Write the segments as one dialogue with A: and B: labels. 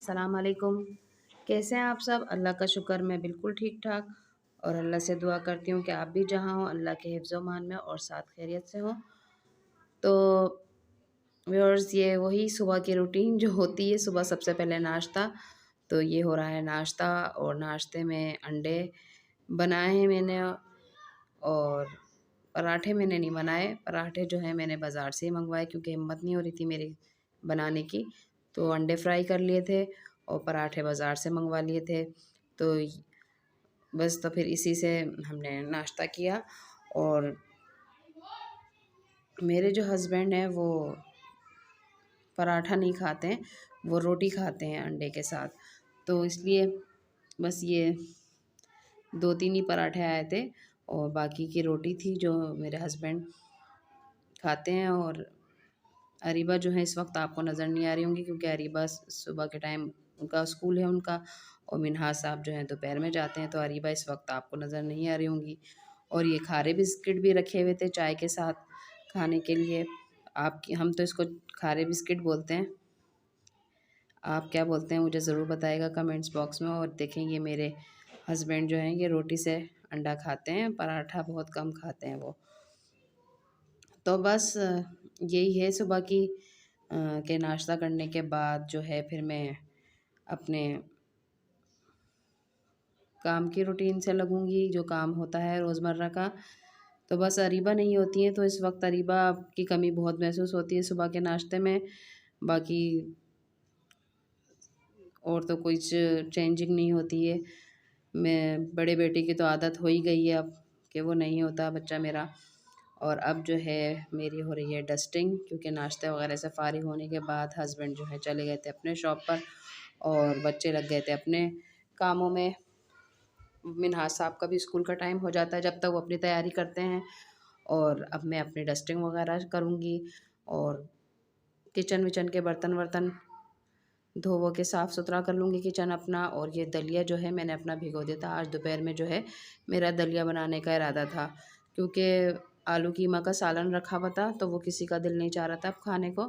A: अस्सलाम वालेकुम। कैसे हैं आप सब? अल्लाह का शुक्र मैं बिल्कुल ठीक-ठाक और अल्लाह से दुआ करती हूँ कि आप भी जहाँ हों अल्लाह के हिफ्ज़ व मान में और साथ खैरियत से हों। तो व्यूअर्स ये वही सुबह की रूटीन जो होती है, सुबह सबसे पहले नाश्ता, तो ये हो रहा है नाश्ता और नाश्ते में अंडे बनाए हैं मैंने और पराठे मैंने नहीं बनाए, पराठे जो हैं मैंने बाज़ार से ही मँगवाए क्योंकि हिम्मत नहीं हो रही थी मेरी बनाने की। तो अंडे फ्राई कर लिए थे और पराठे बाज़ार से मँगवा लिए थे। तो बस तो फिर इसी से हमने नाश्ता किया और मेरे जो हस्बैंड हैं वो पराठा नहीं खाते हैं, वो रोटी खाते हैं अंडे के साथ। तो इसलिए बस ये 2-3 ही पराठे आए थे और बाकी की रोटी थी जो मेरे हस्बैंड खाते हैं और अरीबा जो है इस वक्त आपको नज़र नहीं आ रही होंगी क्योंकि अरीबा सुबह के टाइम उनका स्कूल है उनका और मिन्हाज साहब जो हैं दोपहर में जाते हैं, तो अरीबा इस वक्त आपको नज़र नहीं आ रही होंगी। और ये खारे बिस्किट भी रखे हुए थे चाय के साथ खाने के लिए। आपकी हम तो इसको खारे बिस्किट बोलते हैं, आप क्या बोलते हैं मुझे ज़रूर बताइएगा कमेंट्स बॉक्स में। और देखें ये मेरे हस्बैंड जो हैं ये रोटी से अंडा खाते हैं, पराठा बहुत कम खाते हैं वो। तो बस यही है सुबह की के नाश्ता करने के बाद जो है फिर मैं अपने काम की रूटीन से लगूंगी, जो काम होता है रोज़मर्रा का। तो बस अरीबा नहीं होती हैं तो इस वक्त अरीबा की कमी बहुत महसूस होती है सुबह के नाश्ते में। बाकी और तो कुछ चेंजिंग नहीं होती है। मैं बड़े बेटे की तो आदत हो ही गई है अब कि वो नहीं होता बच्चा मेरा। और अब जो है मेरी हो रही है डस्टिंग क्योंकि नाश्ते वगैरह से फ़ारिग होने के बाद हस्बैंड जो है चले गए थे अपने शॉप पर और बच्चे लग गए थे अपने कामों में। मिन्हाज साहब का भी स्कूल का टाइम हो जाता है जब तक वो अपनी तैयारी करते हैं। और अब मैं अपनी डस्टिंग वगैरह करूँगी और किचन विचन के बर्तन वर्तन धो वो के साफ़ सुथरा कर लूँगी किचन अपना। और ये दलिया जो है मैंने अपना भिगो दिया था, आज दोपहर में जो है मेरा दलिया बनाने का इरादा था क्योंकि आलू कीमा का सालन रखा हुआ था तो वो किसी का दिल नहीं चाह रहा था अब खाने को।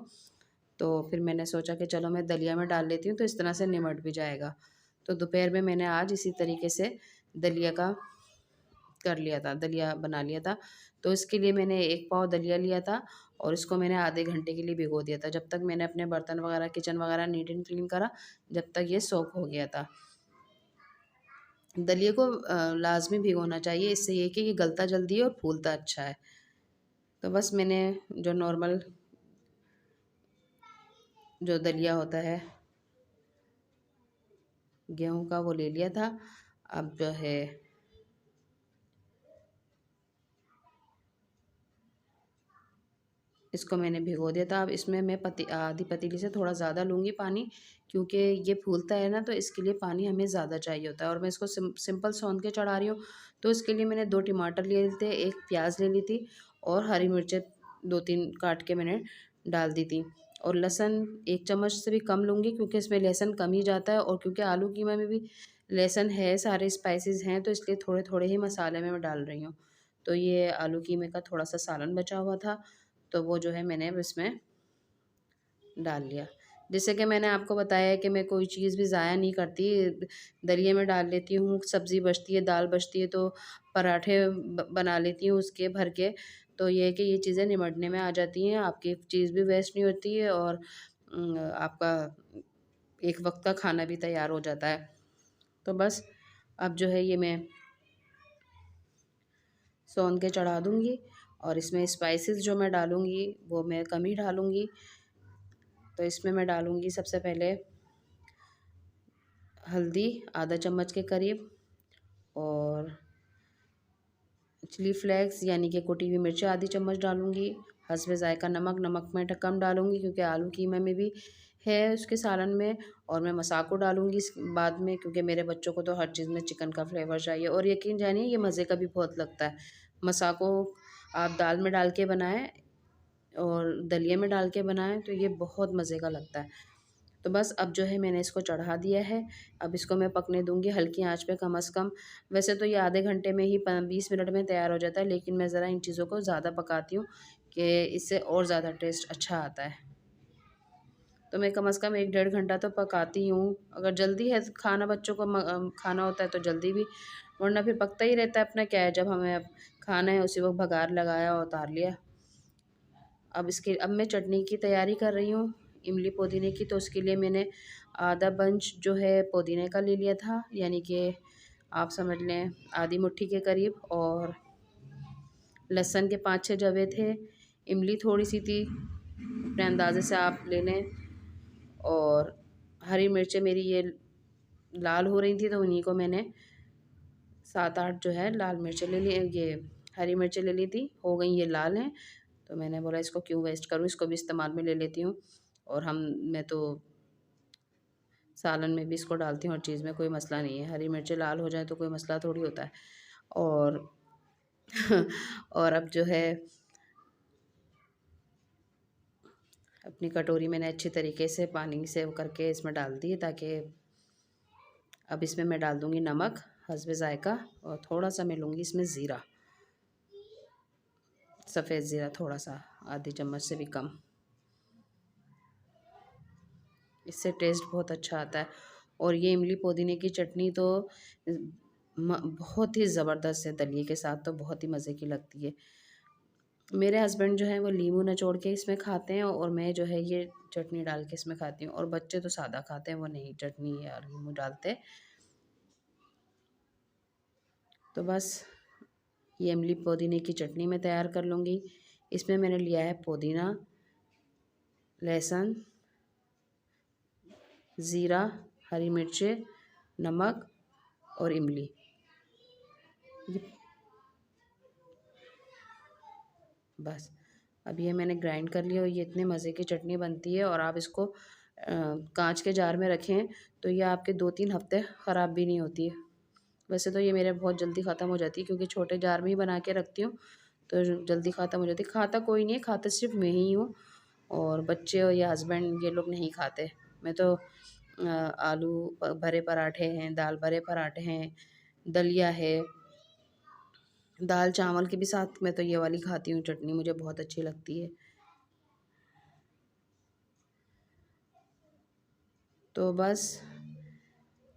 A: तो फिर मैंने सोचा कि चलो मैं दलिया में डाल लेती हूँ तो इस तरह से निमट भी जाएगा। तो दोपहर में मैंने आज इसी तरीके से दलिया का कर लिया था, दलिया बना लिया था। तो इसके लिए मैंने 1 पाव दलिया लिया था और इसको मैंने आधे घंटे के लिए भिगो दिया था। जब तक मैंने अपने बर्तन वगैरह किचन वगैरह नीट एंड क्लीन करा, जब तक ये सोक हो गया था। दलिए को लाज़मी भिगोना चाहिए, इससे ये कि ये गलता जल्दी है और फूलता अच्छा है। तो बस मैंने जो नॉर्मल जो दलिया होता है गेहूँ का वो ले लिया था। अब जो है इसको मैंने भिगो दिया था। अब इसमें मैं आधी पतीली से थोड़ा ज़्यादा लूँगी पानी क्योंकि ये फूलता है ना तो इसके लिए पानी हमें ज़्यादा चाहिए होता है। और मैं इसको सिंपल सौंध के चढ़ा रही हूँ तो इसके लिए मैंने 2 टमाटर लिए थे, 1 प्याज ले ली थी और हरी मिर्चें 2-3 काट के मैंने डाल दी थी। और लहसुन 1 चम्मच से भी कम लूँगी क्योंकि इसमें लहसुन कम ही जाता है और क्योंकि आलू कीमा में भी लहसुन है, सारे स्पाइसेस हैं तो इसलिए थोड़े-थोड़े ही मसाले में मैं डाल रही हूँ। तो ये आलू कीमे का थोड़ा-सा सालन बचा हुआ था तो वो जो है मैंने अब इसमें डाल लिया। जैसे कि मैंने आपको बताया है कि मैं कोई चीज़ भी ज़ाया नहीं करती, दलिए में डाल लेती हूँ, सब्ज़ी बचती है, दाल बचती है तो पराठे बना लेती हूँ उसके भर के। तो ये है कि ये चीज़ें निमटने में आ जाती हैं, आपकी चीज़ भी वेस्ट नहीं होती है और आपका एक वक़्त का खाना भी तैयार हो जाता है। तो बस अब जो है ये मैं सोंध के चढ़ा दूँगी और इसमें स्पाइसेस जो मैं डालूँगी वो मैं कम ही डालूँगी। तो इसमें मैं डालूँगी सबसे पहले हल्दी आधा चम्मच के करीब और चिली फ्लेक्स यानी कि कुटी हुई मिर्च आधी चम्मच डालूँगी। हस्बे ज़ायक़ा नमक, नमक मैं कम डालूँगी क्योंकि आलू कीमा में भी है उसके सालन में। और मैं मसाको डालूँगी इस बाद में क्योंकि मेरे बच्चों को तो हर चीज़ में चिकन का फ्लेवर चाहिए और यकीन जानिए ये मज़े का भी बहुत लगता है। मसाको आप दाल में डाल के बनाएँ और दलिए में डाल के बनाएँ तो ये बहुत मज़े का लगता है। तो बस अब जो है मैंने इसको चढ़ा दिया है। अब इसको मैं पकने दूँगी हल्की आँच पे कम से कम। वैसे तो ये आधे घंटे में ही 20 मिनट में तैयार हो जाता है लेकिन मैं ज़रा इन चीज़ों को ज़्यादा पकाती हूँ कि इससे और ज़्यादा टेस्ट अच्छा आता है। तो मैं कम से कम 1 डेढ़ घंटा तो पकाती हूँ। अगर जल्दी है खाना, बच्चों को खाना होता है तो जल्दी भी, वरना फिर पकता ही रहता है। अपना क्या है, जब हमें खाना है उसी वक्त बघार लगाया और उतार लिया। अब मैं चटनी की तैयारी कर रही हूँ इमली पुदीने की। तो उसके लिए मैंने आधा बंच जो है पुदीने का ले लिया था, यानी कि आप समझ लें आधी मुट्ठी के करीब। और लहसुन के 5-6 जवे थे। इमली थोड़ी सी थी, अपने अंदाजे से आप ले लें। और हरी मिर्चें मेरी ये लाल हो रही थी, तो उन्हीं को मैंने 7-8 जो है लाल मिर्चें ले ली, ये हरी मिर्चें ले ली थी। हो गई ये लाल हैं, तो मैंने बोला इसको क्यों वेस्ट करूँ, इसको भी इस्तेमाल में ले लेती हूँ। और मैं तो सालन में भी इसको डालती हूँ, हर चीज़ में कोई मसला नहीं है। हरी मिर्चें लाल हो जाए तो कोई मसला थोड़ी होता है। और और अब जो है अपनी कटोरी मैंने अच्छी तरीके से पानी से करके इसमें डाल दी, ताकि अब इसमें मैं डाल दूँगी नमक हस्बे ज़ायका, और थोड़ा सा मैं लूँगी इसमें ज़ीरा, सफ़ेद ज़ीरा थोड़ा सा, आधी चम्मच से भी कम। इससे टेस्ट बहुत अच्छा आता है। और ये इमली पुदीने की चटनी तो बहुत ही ज़बरदस्त है, दलिए के साथ तो बहुत ही मज़े की लगती है। मेरे हस्बैंड जो है वो नींबू निचोड़ के इसमें खाते हैं, और मैं जो है ये चटनी डाल के इसमें खाती हूँ। और बच्चे तो सादा खाते हैं, वो नहीं चटनी या नींबू डालते। तो बस ये इमली पुदीने की चटनी मैं तैयार कर लूँगी। इसमें मैंने लिया है पुदीना, लहसुन, ज़ीरा, हरी मिर्चें, नमक और इमली। ये बस अब ये मैंने ग्राइंड कर लिया, और ये इतने मज़े की चटनी बनती है। और आप इसको कांच के जार में रखें तो ये आपके 2-3 हफ्ते ख़राब भी नहीं होती है। वैसे तो ये मेरे बहुत जल्दी ख़त्म हो जाती है, क्योंकि छोटे जार में ही बना के रखती हूँ, तो जल्दी ख़त्म हो जाती है। खाता कोई नहीं है, खाता सिर्फ मैं ही हूँ, और बच्चे और या हस्बैंड ये लोग नहीं खाते। मैं तो आलू भरे पराठे हैं, दाल भरे पराठे हैं, दलिया है, दाल चावल के भी साथ मैं तो ये वाली खाती हूँ चटनी, मुझे बहुत अच्छी लगती है। तो बस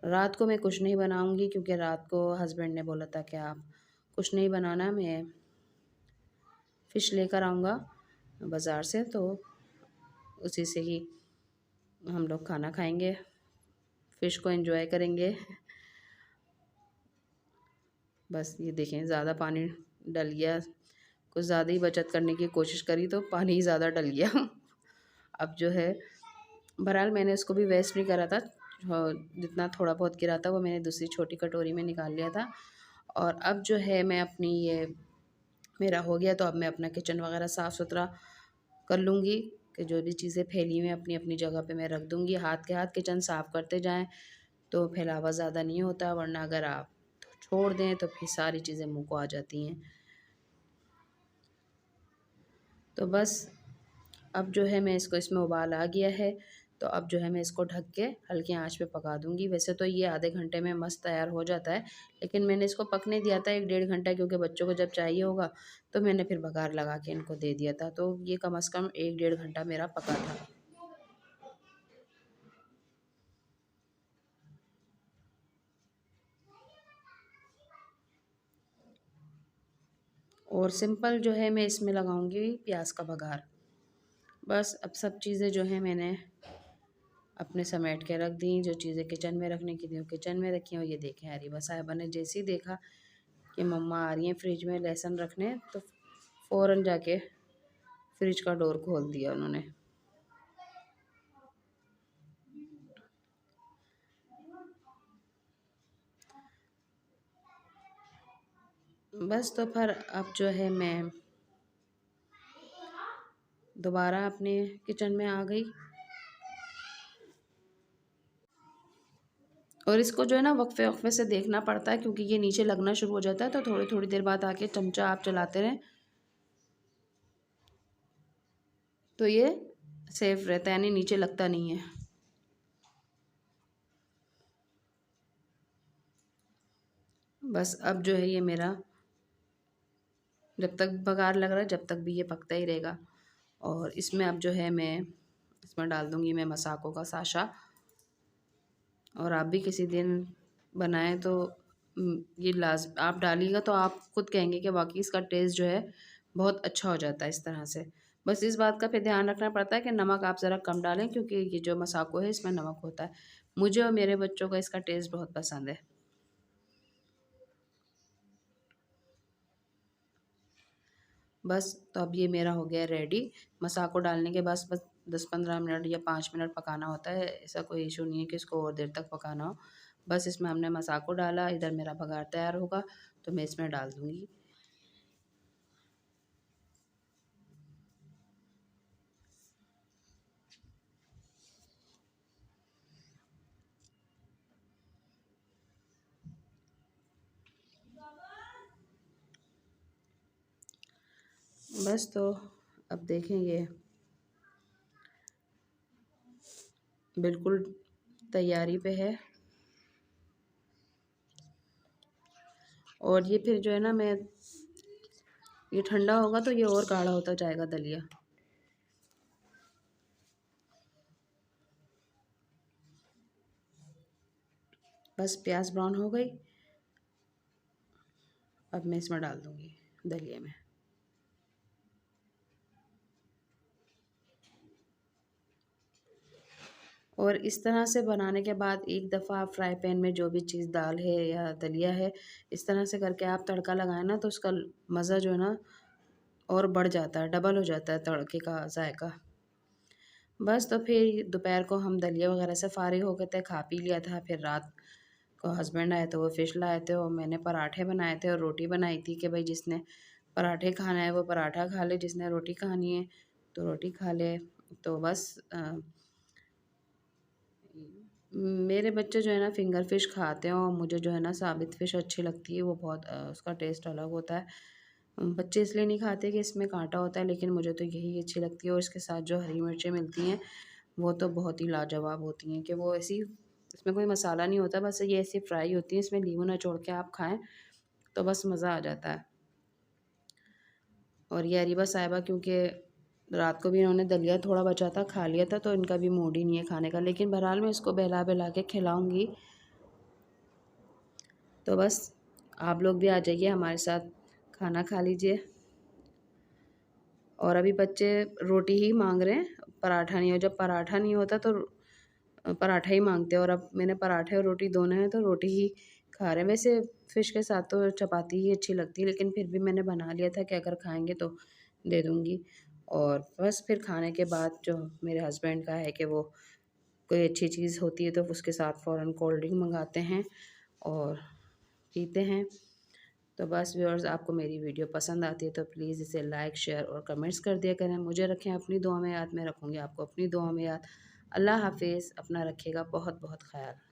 A: रात को मैं कुछ नहीं बनाऊँगी, क्योंकि रात को हस्बैंड ने बोला था कि आप कुछ नहीं बनाना, मैं फ़िश लेकर आऊँगा बाज़ार से, तो उसी से ही हम लोग खाना खाएंगे, फ़िश को एंजॉय करेंगे। बस ये देखें ज़्यादा पानी डल गया, कुछ ज़्यादा ही बचत करने की कोशिश करी तो पानी ही ज़्यादा डल गया। अब जो है बहरहाल मैंने उसको भी वेस्ट नहीं करा था, जितना थोड़ा बहुत गिरा था वो मैंने दूसरी छोटी कटोरी में निकाल लिया था। और अब जो है मैं अपनी ये मेरा हो गया, तो अब मैं अपना किचन वगैरह साफ़ सुथरा कर लूँगी, कि जो भी चीज़ें फैली हुई हैं अपनी अपनी जगह पे मैं रख दूँगी। हाथ के हाथ किचन साफ़ करते जाएँ तो फैलावा ज़्यादा नहीं होता, वरना अगर आप छोड़ दें तो फिर सारी चीज़ें मुँह को आ जाती हैं। तो बस अब जो है मैं इसमें उबाल आ गया है, तो अब जो है मैं इसको ढक के हल्की आंच पे पका दूँगी। वैसे तो ये आधे घंटे में मस्त तैयार हो जाता है, लेकिन मैंने इसको पकने दिया था 1 डेढ़ घंटा, क्योंकि बच्चों को जब चाहिए होगा तो मैंने फिर बघार लगा के इनको दे दिया था। तो ये कम से कम 1 डेढ़ घंटा मेरा पका था। और सिंपल जो है मैं इसमें लगाऊंगी प्याज का बघार। बस अब सब चीज़ें जो है मैंने अपने समेट के रख दी, जो चीज़ें किचन में रखने की थी वो किचन में रखी। और ये देखें हरीबा साहिबा ने जैसे ही देखा कि मम्मा आ रही हैं फ्रिज में लहसुन रखने, तो फ़ौरन जाके फ्रिज का डोर खोल दिया उन्होंने। बस तो फिर अब जो है मैं दोबारा अपने किचन में आ गई, और इसको जो है ना वक्फे वक्फे से देखना पड़ता है, क्योंकि ये नीचे लगना शुरू हो जाता है। तो थोड़ी थोड़ी देर बाद आके चमचा आप चलाते रहें तो ये सेफ रहता है, यानी नीचे लगता नहीं है। बस अब जो है ये मेरा जब तक बघार लग रहा है जब तक भी ये पकता ही रहेगा। और इसमें अब जो है मैं इसमें डाल दूँगी मैं मसाको का साशा। और आप भी किसी दिन बनाएं तो ये लाज आप डालिएगा तो आप खुद कहेंगे कि वाकई इसका टेस्ट जो है बहुत अच्छा हो जाता है इस तरह से। बस इस बात का फिर ध्यान रखना पड़ता है कि नमक आप ज़रा कम डालें, क्योंकि ये जो मसाको है इसमें नमक होता है। मुझे और मेरे बच्चों को इसका टेस्ट बहुत पसंद है। बस तो अब ये मेरा हो गया रेडी। मसाको डालने के बाद बस 10-15 मिनट या 5 मिनट पकाना होता है, ऐसा कोई इशू नहीं है कि इसको और देर तक पकाना हो। बस इसमें हमने मसाको डाला, इधर मेरा बघार तैयार होगा तो मैं इसमें डाल दूँगी। बस तो अब देखेंगे, बिल्कुल तैयारी पे है। और ये फिर जो है ना, मैं ये ठंडा होगा तो ये और गाढ़ा होता जाएगा दलिया। बस प्याज ब्राउन हो गई, अब मैं इसमें डाल दूँगी दलिया में। और इस तरह से बनाने के बाद एक दफ़ा आप फ्राई पैन में जो भी चीज़ दाल है या दलिया है, इस तरह से करके आप तड़का लगाएं ना तो उसका मज़ा जो है ना और बढ़ जाता है, डबल हो जाता है तड़के का जायका। बस तो फिर दोपहर को हम दलिया वगैरह से फ़ारिग हो गए थे, खा पी लिया था। फिर रात को हस्बैंड आए थे, वो फ़िश लाए थे और मैंने पराठे बनाए थे और रोटी बनाई थी कि भाई जिसने पराठे खाना है वो पराठा खा ले, जिसने रोटी खानी है तो रोटी खा ले। तो बस मेरे बच्चे जो है ना फिंगर फिश खाते हैं और मुझे जो है ना साबित फ़िश अच्छी लगती है, वो बहुत उसका टेस्ट अलग होता है। बच्चे इसलिए नहीं खाते कि इसमें काँटा होता है, लेकिन मुझे तो यही अच्छी लगती है। और इसके साथ जो हरी मिर्चें मिलती हैं वो तो बहुत ही लाजवाब होती हैं, कि वो ऐसी, इसमें कोई मसाला नहीं होता, बस ये ऐसी फ्राई होती है, इसमें नींबू निचोड़ के आप खाएँ तो बस मज़ा आ जाता है। और ये अरीबा साहिबा, क्योंकि रात को भी इन्होंने दलिया थोड़ा बचा था, खा लिया था, तो इनका भी मूड ही नहीं है खाने का, लेकिन बहरहाल मैं इसको बहला-बहला के खिलाऊँगी। तो बस आप लोग भी आ जाइए हमारे साथ, खाना खा लीजिए। और अभी बच्चे रोटी ही मांग रहे हैं, पराठा नहीं हो, जब पराठा नहीं होता तो पराठा ही मांगते हैं। और अब मैंने पराठे और रोटी दोनों हैं तो रोटी ही खा रहे हैं। वैसे फ़िश के साथ तो चपाती ही अच्छी लगती है, लेकिन फिर भी मैंने बना लिया था कि अगर खाएंगे तो दे दूँगी। और बस फिर खाने के बाद जो मेरे हस्बैंड का है कि वो कोई अच्छी चीज़ होती है तो उसके साथ फ़ौरन कोल्ड ड्रिंक मंगाते हैं और पीते हैं। तो बस व्यूअर्स, आपको मेरी वीडियो पसंद आती है तो प्लीज़ इसे लाइक, शेयर और कमेंट्स कर दिया करें। मुझे रखें अपनी दुआ में याद, मैं रखूँगी आपको अपनी दुआ में याद। अल्लाह हाफ़िज़, अपना रखिएगा बहुत बहुत ख़याल।